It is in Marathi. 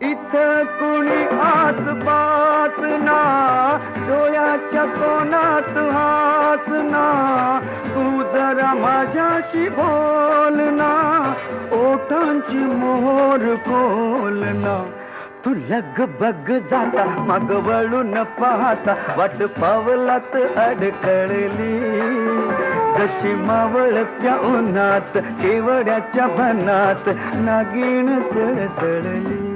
इथं कुणी आसपास ना, डोळ्याच्या कोणात हास ना, तू जरा माझ्याशी बोल ना, ओठांची मोहर खोल ना. तू लगबग जाता मग वळून पाहता, वाट पावलात अडकळली, जशी मावळत्या उन्हात केवड्याच्या बनात नागिण सळसळली.